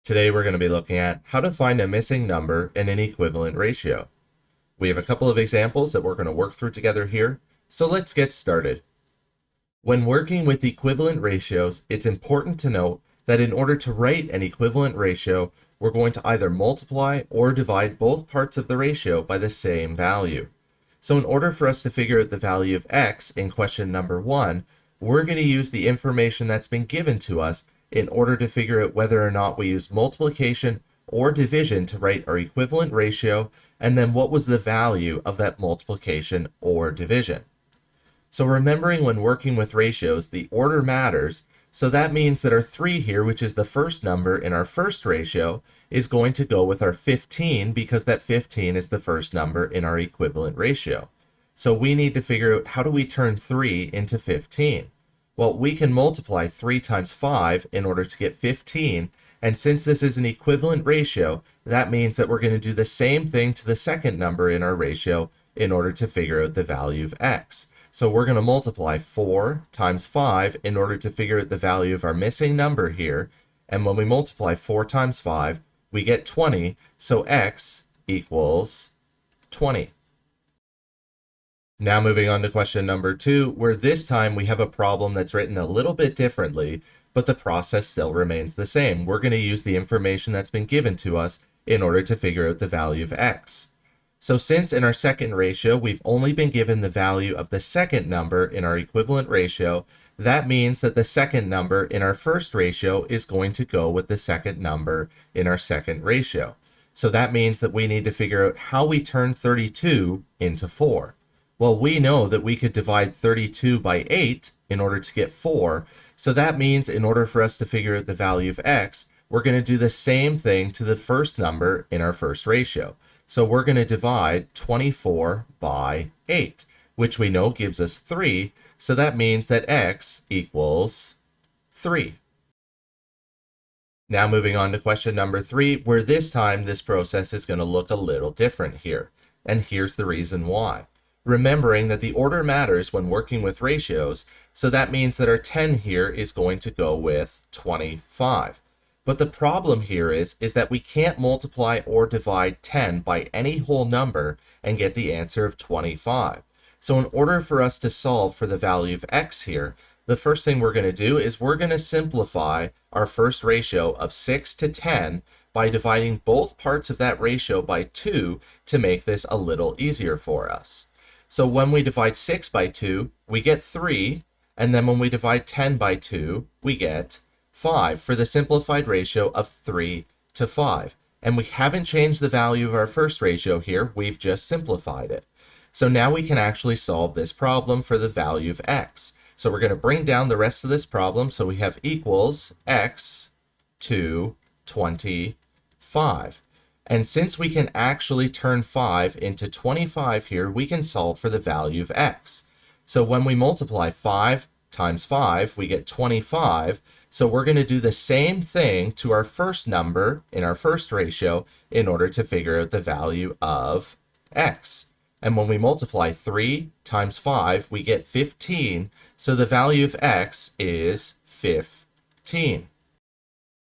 Today we're going to be looking at how to find a missing number in an equivalent ratio. We have a couple of examples that we're going to work through together here, so let's get started. When working with equivalent ratios, it's important to note that in order to write an equivalent ratio, we're going to either multiply or divide both parts of the ratio by the same value. So in order for us to figure out the value of x in question number 1, we're going to use the information that's been given to us in order to figure out whether or not we use multiplication or division to write our equivalent ratio, and then what was the value of that multiplication or division. So remembering when working with ratios, the order matters, so that means that our 3 here, which is the first number in our first ratio, is going to go with our 15 because that 15 is the first number in our equivalent ratio. So we need to figure out how do we turn 3 into 15. Well, we can multiply 3 times 5 in order to get 15, and since this is an equivalent ratio, that means that we're going to do the same thing to the second number in our ratio in order to figure out the value of x. So we're going to multiply 4 times 5 in order to figure out the value of our missing number here, and when we multiply 4 times 5, we get 20, so x equals 20. Now moving on to question number 2, where this time we have a problem that's written a little bit differently, but the process still remains the same. We're going to use the information that's been given to us in order to figure out the value of x. So since in our second ratio we've only been given the value of the second number in our equivalent ratio, that means that the second number in our first ratio is going to go with the second number in our second ratio. So that means that we need to figure out how we turn 32 into 4. Well, we know that we could divide 32 by 8 in order to get 4, so that means in order for us to figure out the value of x, we're going to do the same thing to the first number in our first ratio. So we're going to divide 24 by 8, which we know gives us 3, so that means that x equals 3. Now moving on to question number 3, where this time this process is going to look a little different here, and here's the reason why. Remembering that the order matters when working with ratios, so that means that our 10 here is going to go with 25. But the problem here is that we can't multiply or divide 10 by any whole number and get the answer of 25. So in order for us to solve for the value of x here, the first thing we're going to do is we're going to simplify our first ratio of 6 to 10 by dividing both parts of that ratio by 2 to make this a little easier for us. So when we divide 6 by 2, we get 3, and then when we divide 10 by 2, we get 5 for the simplified ratio of 3 to 5. And we haven't changed the value of our first ratio here, we've just simplified it. So now we can actually solve this problem for the value of x. So we're going to bring down the rest of this problem, so we have equals x to 25. And since we can actually turn 5 into 25 here, we can solve for the value of x. So when we multiply 5 times 5, we get 25. So we're going to do the same thing to our first number in our first ratio in order to figure out the value of x. And when we multiply 3 times 5, we get 15. So the value of x is 15.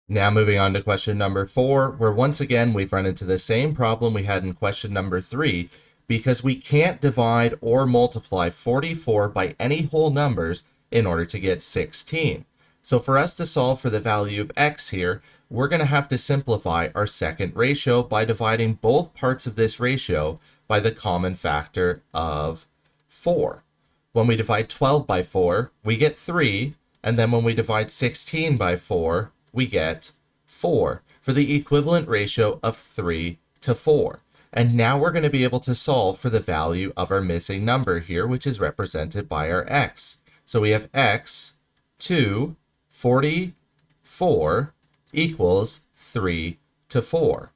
Now moving on to question number 4, where once again we've run into the same problem we had in question number 3, because we can't divide or multiply 44 by any whole numbers in order to get 16. So for us to solve for the value of x here, we're going to have to simplify our second ratio by dividing both parts of this ratio by the common factor of 4. When we divide 12 by 4, we get 3, and then when we divide 16 by 4, we get 4 for the equivalent ratio of 3 to 4. And now we're going to be able to solve for the value of our missing number here, which is represented by our x. So we have x to 44 equals 3 to 4.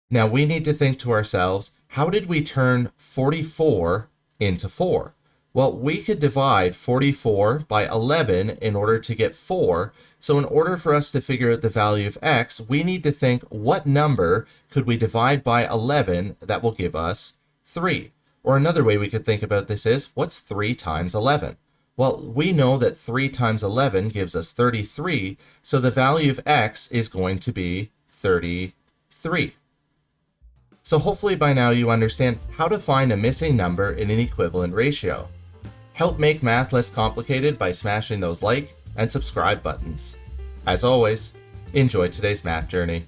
Now we need to think to ourselves, how did we turn 44 into 4? Well, we could divide 44 by 11 in order to get 4. So in order for us to figure out the value of x, we need to think what number could we divide by 11 that will give us 3? Or another way we could think about this is, what's 3 times 11? Well, we know that 3 times 11 gives us 33, so the value of x is going to be 33. So hopefully by now you understand how to find a missing number in an equivalent ratio. Help make math less complicated by smashing those like and subscribe buttons. As always, enjoy today's math journey.